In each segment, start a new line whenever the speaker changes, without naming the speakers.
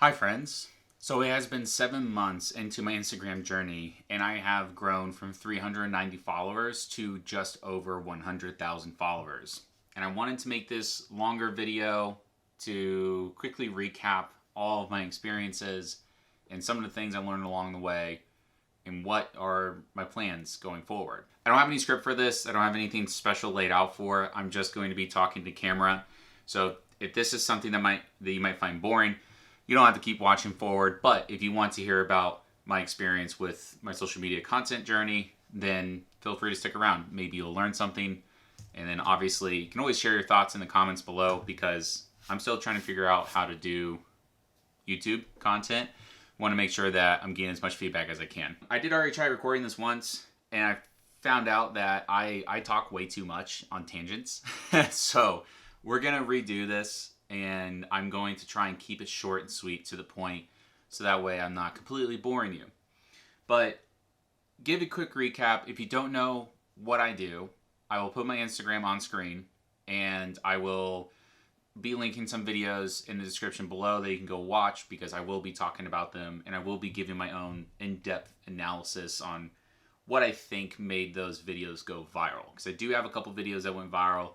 Hi friends. So it has been 7 months into my Instagram journey and I have grown from 390 followers to just over 100,000 followers. And I wanted to make this longer video to quickly recap all of my experiences and some of the things I learned along the way and what are my plans going forward. I don't have any script for this. I don't have anything special laid out for it. I'm just going to be talking to camera. So if this is something that you might find boring, you don't have to keep watching forward, but if you want to hear about my experience with my social media content journey, then feel free to stick around. Maybe you'll learn something, and then obviously you can always share your thoughts in the comments below because I'm still trying to figure out how to do YouTube content. I want to make sure that I'm getting as much feedback as I can. I did already try recording this once, and I found out that I talk way too much on tangents. So we're going to redo this. And I'm going to try and keep it short and sweet to the point so that way I'm not completely boring you. But give a quick recap. If you don't know what I do, I will put my Instagram on screen and I will be linking some videos in the description below that you can go watch because I will be talking about them and I will be giving my own in-depth analysis on what I think made those videos go viral. Because I do have a couple videos that went viral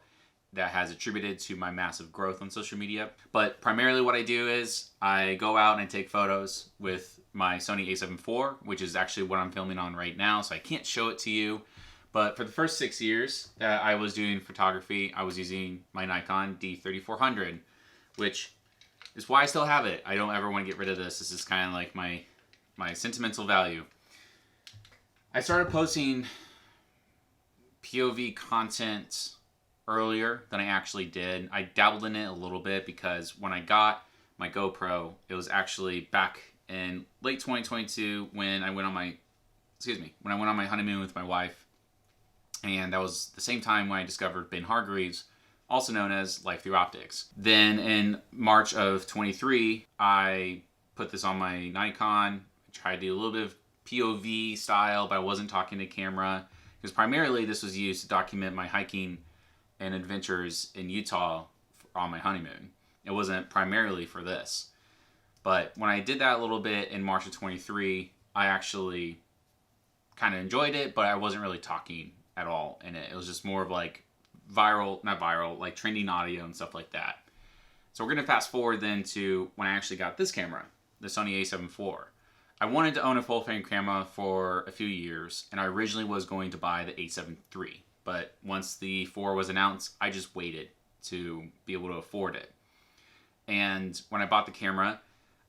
that has attributed to my massive growth on social media. But primarily what I do is I go out and I take photos with my Sony a7 IV, which is actually what I'm filming on right now, so I can't show it to you. But for the first 6 years that I was doing photography, I was using my Nikon D3400, which is why I still have it. I don't ever want to get rid of this. This is kind of like my sentimental value. I started posting POV content earlier than I actually did. I dabbled in it a little bit because when I got my GoPro, it was actually back in late 2022 when I went on my honeymoon with my wife. And that was the same time when I discovered Ben Hargreaves, also known as Life Through Optics. Then in March of 23, I put this on my Nikon, tried to do a little bit of POV style, but I wasn't talking to camera because primarily this was used to document my hiking and adventures in Utah on my honeymoon. It wasn't primarily for this. But when I did that a little bit in March of 23, I actually kind of enjoyed it, but I wasn't really talking at all in it. It was just more of like like trending audio and stuff like that. So we're gonna fast forward then to when I actually got this camera, the Sony a7 IV. I wanted to own a full frame camera for a few years, and I originally was going to buy the a7 III. But once the 4 was announced, I just waited to be able to afford it. And when I bought the camera,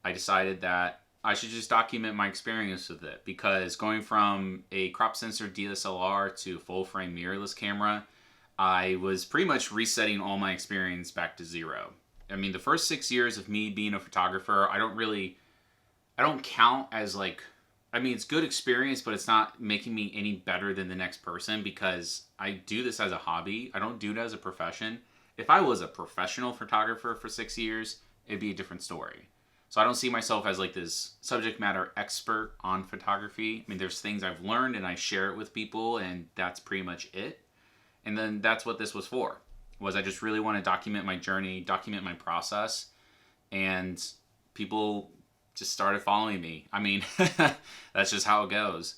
I decided that I should just document my experience with it because going from a crop sensor DSLR to full frame mirrorless camera, I was pretty much resetting all my experience back to zero. I mean, the first 6 years of me being a photographer, I don't count as like, I mean, it's good experience, but it's not making me any better than the next person because I do this as a hobby. I don't do it as a profession. If I was a professional photographer for 6 years, it'd be a different story. So I don't see myself as like this subject matter expert on photography. I mean, there's things I've learned and I share it with people and that's pretty much it. And then that's what this was for, was I just really want to document my journey, document my process, and people just started following me. I mean, that's just how it goes.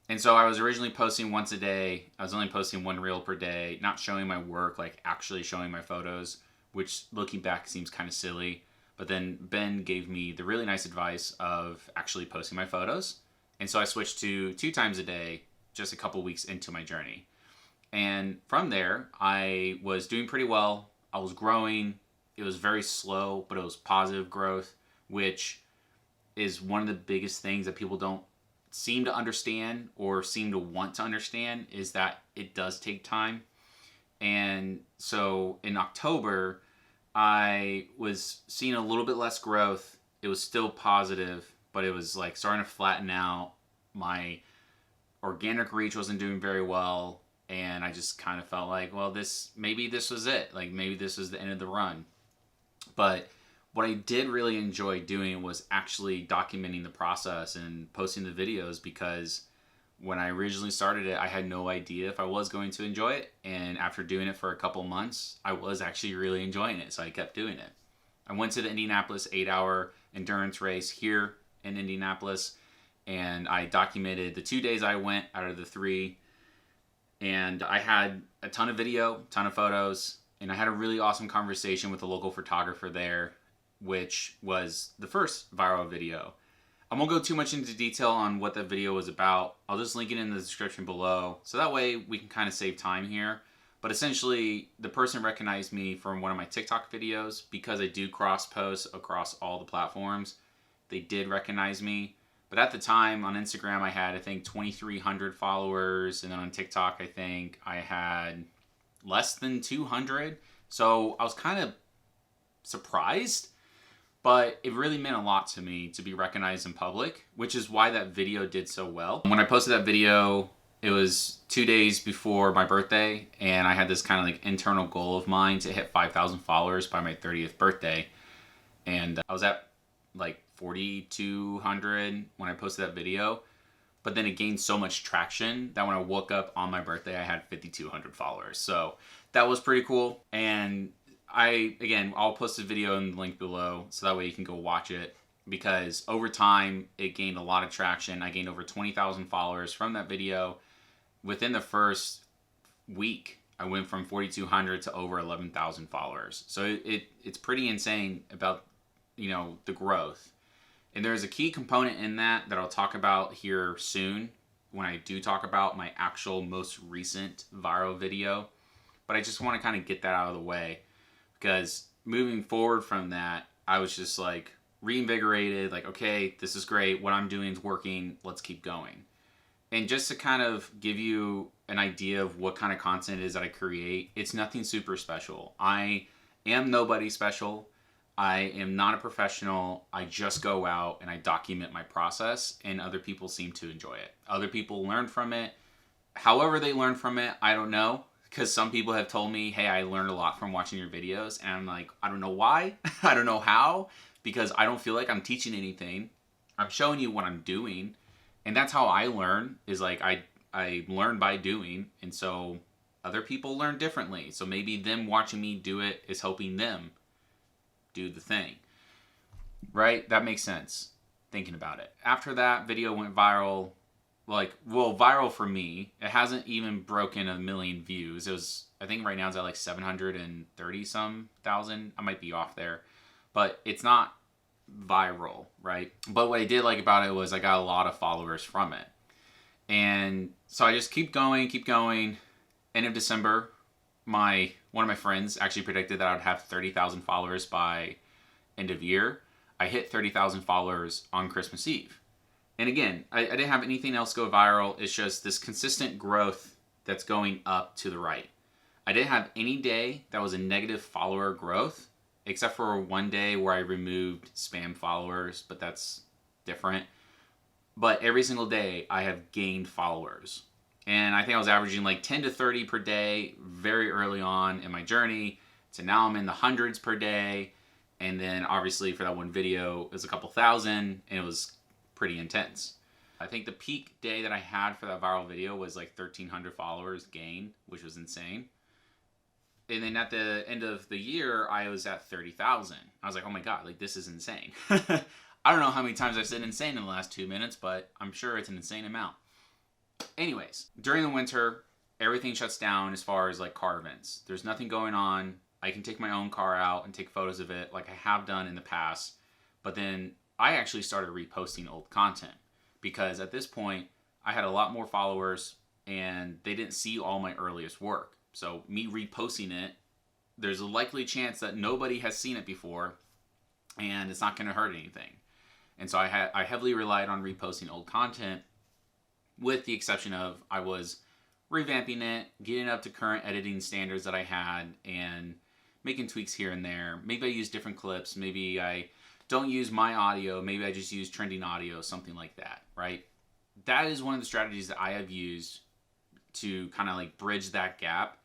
And so I was originally posting once a day. I was only posting 1 reel per day, not showing my work, like actually showing my photos, which looking back seems kind of silly. But then Ben gave me the really nice advice of actually posting my photos. And so I switched to 2 times a day, just a couple weeks into my journey. And from there, I was doing pretty well. I was growing. It was very slow, but it was positive growth, which is one of the biggest things that people don't seem to understand or seem to want to understand is that it does take time. And so in October, I was seeing a little bit less growth. It was still positive, but it was like starting to flatten out. My organic reach wasn't doing very well. And I just kind of felt like, well, maybe this was it. Like maybe this was the end of the run. But what I did really enjoy doing was actually documenting the process and posting the videos because when I originally started it, I had no idea if I was going to enjoy it. And after doing it for a couple months, I was actually really enjoying it. So I kept doing it. I went to the Indianapolis 8-hour endurance race here in Indianapolis. And I documented the 2 days I went out of the 3. And I had a ton of video, ton of photos, and I had a really awesome conversation with a local photographer there, which was the first viral video. I won't go too much into detail on what the video was about. I'll just link it in the description below, so that way we can kind of save time here. But essentially, the person recognized me from one of my TikTok videos because I do cross-post across all the platforms. They did recognize me. But at the time, on Instagram, I had, I think, 2,300 followers. And then on TikTok, I think I had less than 200. So I was kind of surprised. But it really meant a lot to me to be recognized in public, which is why that video did so well. When I posted that video, it was 2 days before my birthday. And I had this kind of like internal goal of mine to hit 5,000 followers by my 30th birthday. And I was at like 4,200 when I posted that video, but then it gained so much traction that when I woke up on my birthday, I had 5,200 followers. So that was pretty cool. And I'll post a video in the link below so that way you can go watch it, because over time it gained a lot of traction. I gained over 20,000 followers from that video. Within the first week, I went from 4,200 to over 11,000 followers. So it's pretty insane about, the growth. And there's a key component in that I'll talk about here soon when I do talk about my actual most recent viral video. But I just want to kind of get that out of the way, because moving forward from that, I was just like reinvigorated, like, okay, this is great. What I'm doing is working. Let's keep going. And just to kind of give you an idea of what kind of content it is that I create, it's nothing super special. I am nobody special. I am not a professional. I just go out and I document my process, and other people seem to enjoy it. Other people learn from it. However they learn from it, I don't know, because some people have told me, hey, I learned a lot from watching your videos. And I'm like, I don't know why. I don't know how, because I don't feel like I'm teaching anything. I'm showing you what I'm doing. And that's how I learn, is like I learn by doing. And so other people learn differently. So maybe them watching me do it is helping them do the thing, right? That makes sense, thinking about it. After that video went viral, viral for me, it hasn't even broken 1 million views. It was, I think right now it's at like 730 some thousand. I might be off there, but it's not viral, right? But what I did like about it was I got a lot of followers from it. And so I just keep going. End of December, one of my friends actually predicted that I would have 30,000 followers by end of year. I hit 30,000 followers on Christmas Eve. And again, I didn't have anything else go viral. It's just this consistent growth that's going up to the right. I didn't have any day that was a negative follower growth, except for one day where I removed spam followers, but that's different. But every single day I have gained followers. And I think I was averaging like 10 to 30 per day very early on in my journey. So now I'm in the hundreds per day. And then obviously for that one video, it was a couple thousand, and it was pretty intense. I think the peak day that I had for that viral video was like 1,300 followers gained, which was insane. And then at the end of the year, I was at 30,000. I was like, oh my God, like this is insane. I don't know how many times I've said insane in the last 2 minutes, but I'm sure it's an insane amount. Anyways, during the winter, everything shuts down as far as like car events. There's nothing going on. I can take my own car out and take photos of it like I have done in the past. But then I actually started reposting old content, because at this point I had a lot more followers and they didn't see all my earliest work. So me reposting it, there's a likely chance that nobody has seen it before and it's not going to hurt anything. And so I heavily relied on reposting old content, with the exception of I was revamping it, getting up to current editing standards that I had, and making tweaks here and there. Maybe I use different clips. Maybe I don't use my audio. Maybe I just use trending audio, something like that, right? That is one of the strategies that I have used to kind of like bridge that gap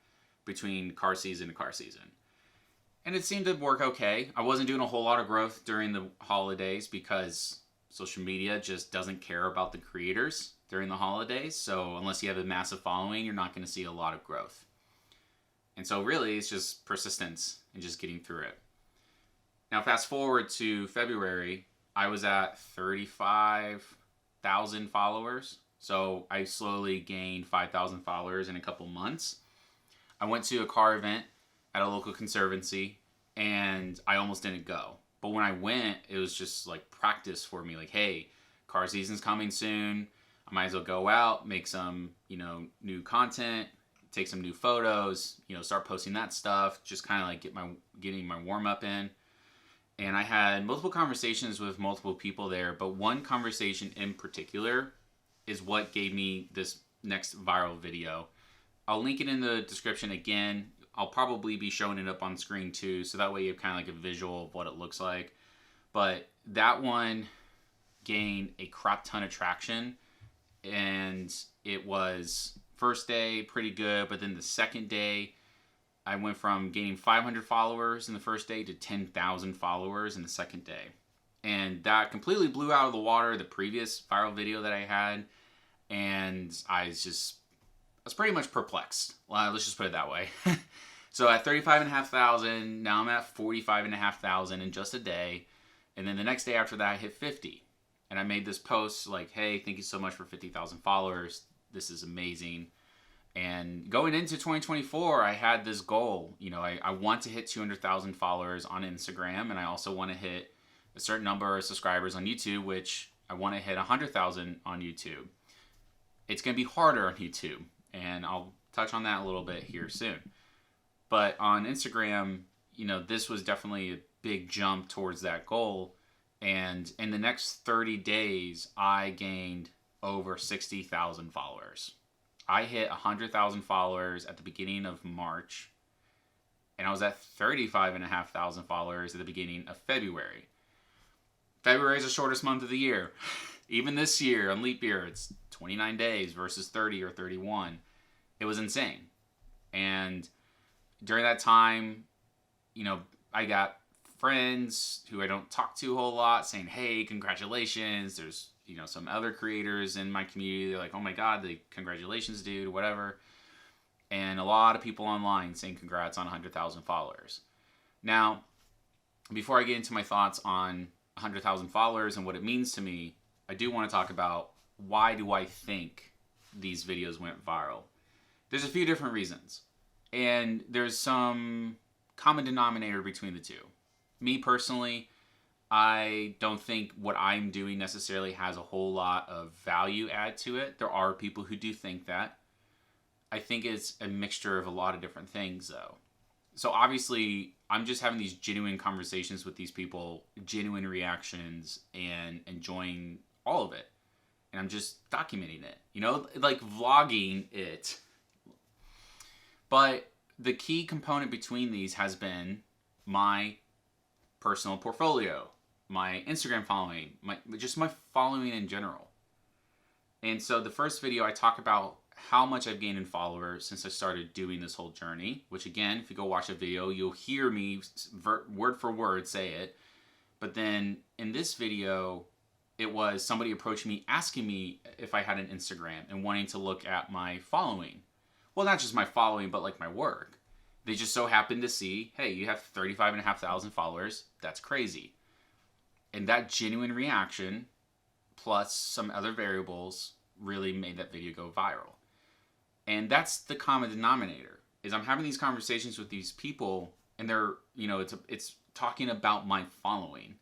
between car season to car season. And it seemed to work okay. I wasn't doing a whole lot of growth during the holidays because social media just doesn't care about the creators during the holidays. So unless you have a massive following, you're not going to see a lot of growth. And so really it's just persistence and just getting through it. Now fast forward to February, I was at 35,000 followers. So I slowly gained 5,000 followers in a couple months. I went to a car event at a local conservancy and I almost didn't go. But when I went, it was just like practice for me. Like, hey, car season's coming soon. I might as well go out, make some, new content, take some new photos, start posting that stuff, just kind of like getting my warm up in. And I had multiple conversations with multiple people there, but one conversation in particular is what gave me this next viral video. I'll link it in the description again. I'll probably be showing it up on screen too, so that way you have kind of like a visual of what it looks like. But that one gained a crap ton of traction, and it was first day pretty good, but then the second day I went from gaining 500 followers in the first day to 10,000 followers in the second day. And that completely blew out of the water the previous viral video that I had, and I was pretty much perplexed. Let's just put it that way. So at 35,500, now I'm at 45,500 in just a day. And then the next day after that, I hit 50. And I made this post like, hey, thank you so much for 50,000 followers. This is amazing. And going into 2024, I had this goal. I want to hit 200,000 followers on Instagram. And I also want to hit a certain number of subscribers on YouTube, which I want to hit 100,000 on YouTube. It's going to be harder on YouTube. And I'll touch on that a little bit here soon. But on Instagram, this was definitely a big jump towards that goal. And in the next 30 days, I gained over 60,000 followers. I hit 100,000 followers at the beginning of March. And I was at 35,500 followers at the beginning of February. February is the shortest month of the year. Even this year, on leap year, it's 29 days versus 30 or 31. It was insane. And during that time, I got friends who I don't talk to a whole lot saying, hey, congratulations. There's, some other creators in my community. They're like, oh my God, congratulations, dude, whatever. And a lot of people online saying congrats on 100,000 followers. Now, before I get into my thoughts on 100,000 followers and what it means to me, I do want to talk about why do I think these videos went viral. There's a few different reasons. And there's some common denominator between the two. Me personally, I don't think what I'm doing necessarily has a whole lot of value add to it. There are people who do think that. I think it's a mixture of a lot of different things, though. So obviously, I'm just having these genuine conversations with these people, genuine reactions, and enjoying all of it. And I'm just documenting it, like vlogging it. But the key component between these has been my personal portfolio, my Instagram following, my following in general. And so the first video, I talk about how much I've gained in followers since I started doing this whole journey, which again, if you go watch the video, you'll hear me word for word say it. But then in this video, it was somebody approaching me, asking me if I had an Instagram and wanting to look at my following. Well, not just my following, but like my work. They just so happened to see, hey, you have 35,500 followers. That's crazy. And that genuine reaction, plus some other variables, really made that video go viral. And that's the common denominator, is I'm having these conversations with these people, and they're, it's talking about my following.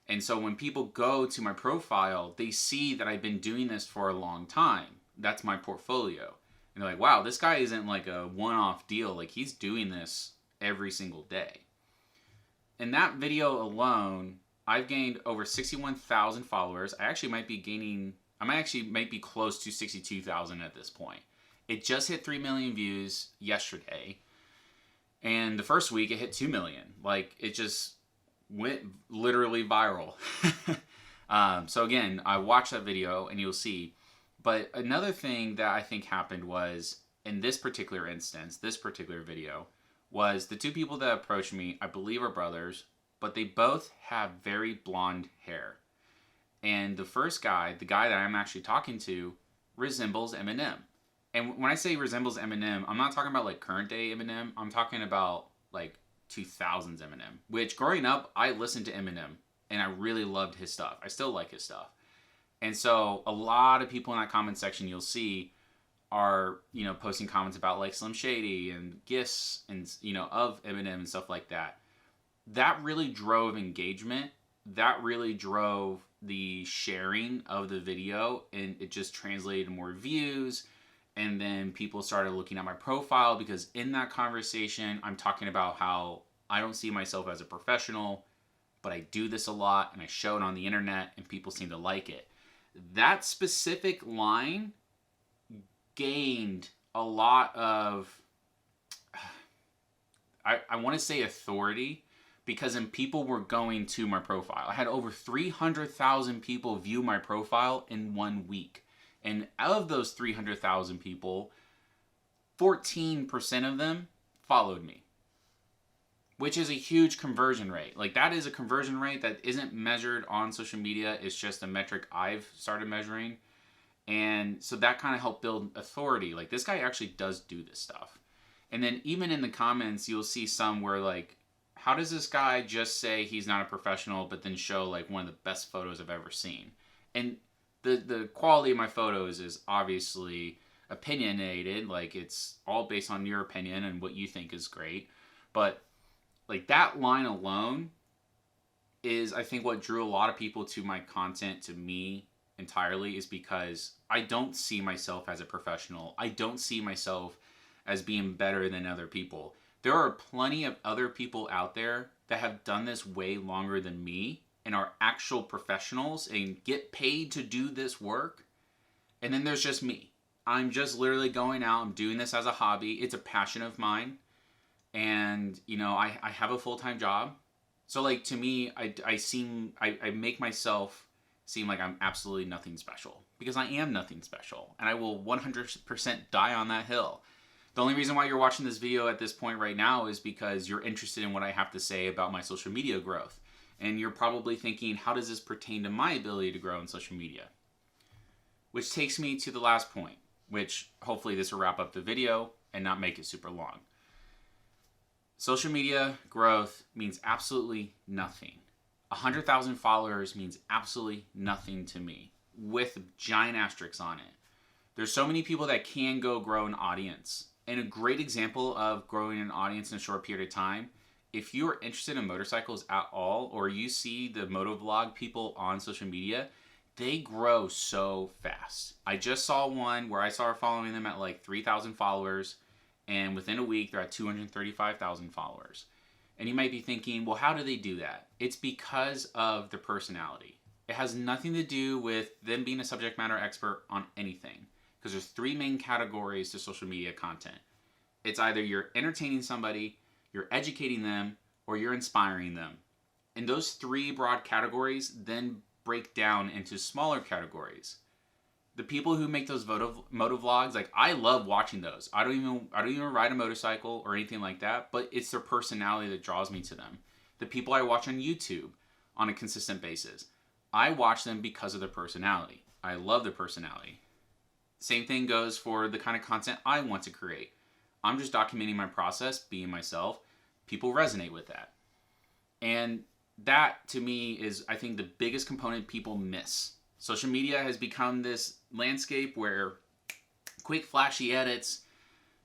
And so when people go to my profile, they see that I've been doing this for a long time. That's my portfolio. And they're like, wow, this guy isn't like a one-off deal. Like, he's doing this every single day. In that video alone, I've gained over 61,000 followers. I might be close to 62,000 at this point. It just hit 3 million views yesterday. And the first week, it hit 2 million. Like, it just went literally viral. So again, I watched that video and you'll see. But another thing that I think happened was, in this particular instance, this particular video, was the two people that approached me, I believe are brothers, but they both have very blonde hair. And the first guy, the guy that I'm actually talking to, resembles Eminem. And when I say resembles Eminem, I'm not talking about like current day Eminem. I'm talking about like 2000s Eminem, which growing up, I listened to Eminem. and I really loved his stuff. I still like his stuff. And so a lot of people in that comment section you'll see are, you know, posting comments about like Slim Shady and gifts and, you know, of Eminem and stuff like that. That really drove engagement. That really drove the sharing of the video, and it just translated to more views. And then people started looking at my profile, because in that conversation, I'm talking about how I don't see myself as a professional, but I do this a lot and I show it on the internet and people seem to like it. That specific line gained a lot of, I want to say authority, because then people were going to my profile. I had over 300,000 people view my profile in 1 week. And of those 300,000 people, 14% of them followed me, which is a huge conversion rate. Like, that is a conversion rate that isn't measured on social media. It's just a metric I've started measuring. And so that kind of helped build authority. Like, this guy actually does do this stuff. And then even in the comments, you'll see some where like, how does this guy just say he's not a professional, but then show like one of the best photos I've ever seen? And the quality of my photos is obviously opinionated. Like, it's all based on your opinion and what you think is great. But like, that line alone is, I think, what drew a lot of people to my content, to me entirely, is because I don't see myself as a professional. I don't see myself as being better than other people. There are plenty of other people out there that have done this way longer than me and are actual professionals and get paid to do this work. And then there's just me. I'm just literally going out. I'm doing this as a hobby. It's a passion of mine. And, you know, I have a full-time job. So, like, to me, I make myself seem like I'm absolutely nothing special, because I am nothing special. And I will 100% die on that hill. The only reason why you're watching this video at this point right now is because you're interested in what I have to say about my social media growth. And you're probably thinking, how does this pertain to my ability to grow in social media? Which takes me to the last point, which hopefully this will wrap up the video and not make it super long. Social media growth means absolutely nothing. 100,000 followers means absolutely nothing to me, with giant asterisks on it. There's so many people that can go grow an audience. And a great example of growing an audience in a short period of time, if you are interested in motorcycles at all, or you see the motovlog people on social media, they grow so fast. I just saw one where I started following them at like 3,000 followers, and within a week they're at 235,000 followers. And you might be thinking, well, how do they do that? It's because of their personality. It has nothing to do with them being a subject matter expert on anything. Because there's 3 main categories to social media content. It's either you're entertaining somebody, you're educating them, or you're inspiring them. And those 3 broad categories then break down into smaller categories. The people who make those motovlogs, like, I love watching those. I don't even ride a motorcycle or anything like that, but it's their personality that draws me to them. The people I watch on YouTube on a consistent basis, I watch them because of their personality. I love their personality. Same thing goes for the kind of content I want to create. I'm just documenting my process, being myself. People resonate with that. And that, to me, is, I think, the biggest component people miss. Social media has become this landscape where quick, flashy edits,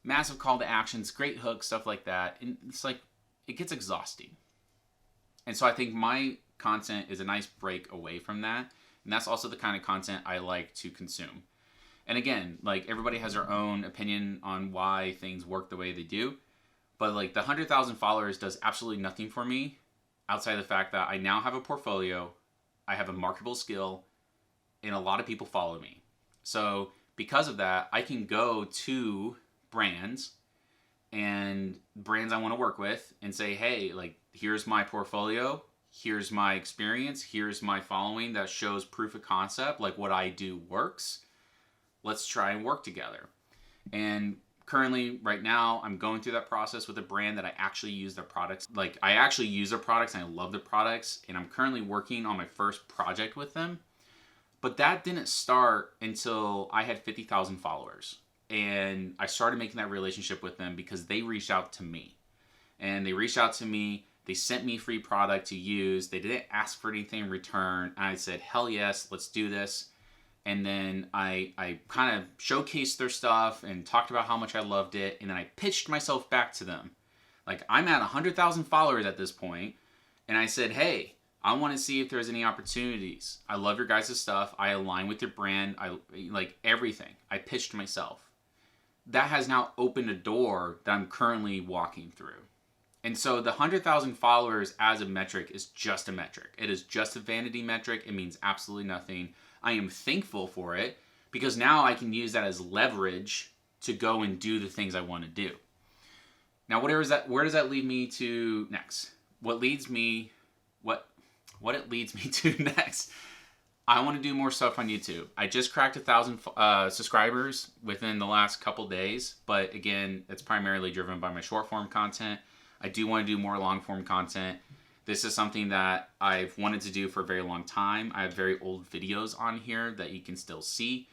massive call to actions, great hooks, stuff like that. And it's like, it gets exhausting. And so I think my content is a nice break away from that. And that's also the kind of content I like to consume. And again, like, everybody has their own opinion on why things work the way they do. But like, the 100,000 followers does absolutely nothing for me outside of the fact that I now have a portfolio, I have a marketable skill, and a lot of people follow me. So because of that, I can go to brands and brands I want to work with and say, hey, like, here's my portfolio, here's my experience, here's my following that shows proof of concept, like what I do works. Let's try and work together. And currently, right now, I'm going through that process with a brand that I actually use their products. Like, I actually use their products and I love their products. And I'm currently working on my first project with them. But that didn't start until I had 50,000 followers. And I started making that relationship with them because they reached out to me. And they reached out to me They sent me free product to use. They didn't ask for anything in return. And I said, hell yes, let's do this. And then I kind of showcased their stuff and talked about how much I loved it. And then I pitched myself back to them. Like, I'm at 100,000 followers at this point. And I said, hey, I want to see if there's any opportunities. I love your guys' stuff. I align with your brand. I like everything. I pitched myself. That has now opened a door that I'm currently walking through. And so the 100,000 followers as a metric is just a metric. It is just a vanity metric. It means absolutely nothing. I am thankful for it because now I can use that as leverage to go and do the things I want to do. Now, where does that lead me to next? What it leads me to next, I want to do more stuff on YouTube. I just cracked 1,000 subscribers within the last couple days, but again, it's primarily driven by my short form content. I do want to do more long form content. This is something that I've wanted to do for a very long time. I have very old videos on here that you can still see,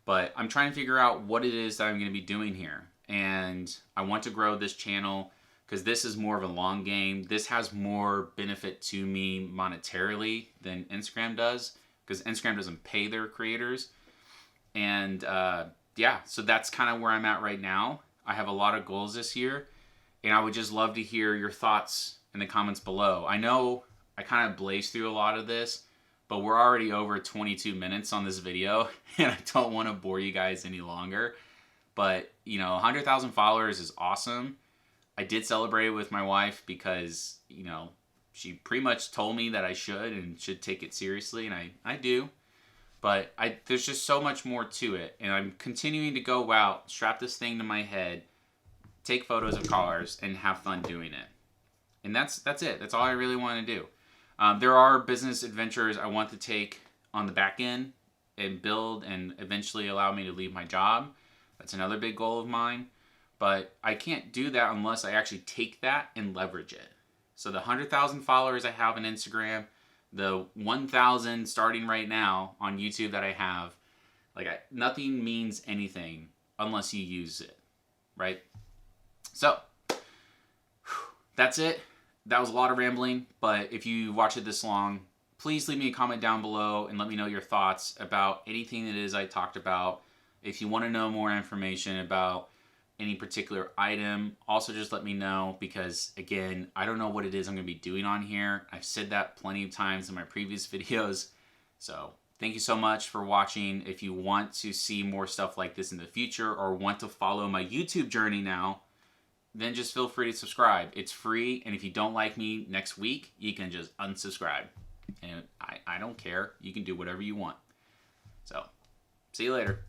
but I'm trying to figure out what it is that I'm going to be doing here. And I want to grow this channel because this is more of a long game. This has more benefit to me monetarily than Instagram does, because Instagram doesn't pay their creators. And yeah, so that's kind of where I'm at right now. I have a lot of goals this year, and I would just love to hear your thoughts in the comments below. I know I kind of blazed through a lot of this, but we're already over 22 minutes on this video, and I don't want to bore you guys any longer. But, you know, 100,000 followers is awesome. I did celebrate it with my wife because, you know, she pretty much told me that I should and should take it seriously, and I do. But there's just so much more to it, and I'm continuing to go out, strap this thing to my head, take photos of cars, and have fun doing it. And that's it. That's all I really want to do. There are business adventures I want to take on the back end and build and eventually allow me to leave my job. That's another big goal of mine. But I can't do that unless I actually take that and leverage it. So the 100,000 followers I have on Instagram, the 1,000 starting right now on YouTube that I have, nothing means anything unless you use it, right? So that's it. That was a lot of rambling, but if you watch it this long, please leave me a comment down below and let me know your thoughts about anything that it is I talked about. If you want to know more information about any particular item, also just let me know, because again, I don't know what it is I'm going to be doing on here. I've said that plenty of times in my previous videos. So thank you so much for watching. If you want to see more stuff like this in the future or want to follow my YouTube journey now, then just feel free to subscribe. It's free, and if you don't like me next week, you can just unsubscribe. And I don't care. You can do whatever you want. So, see you later.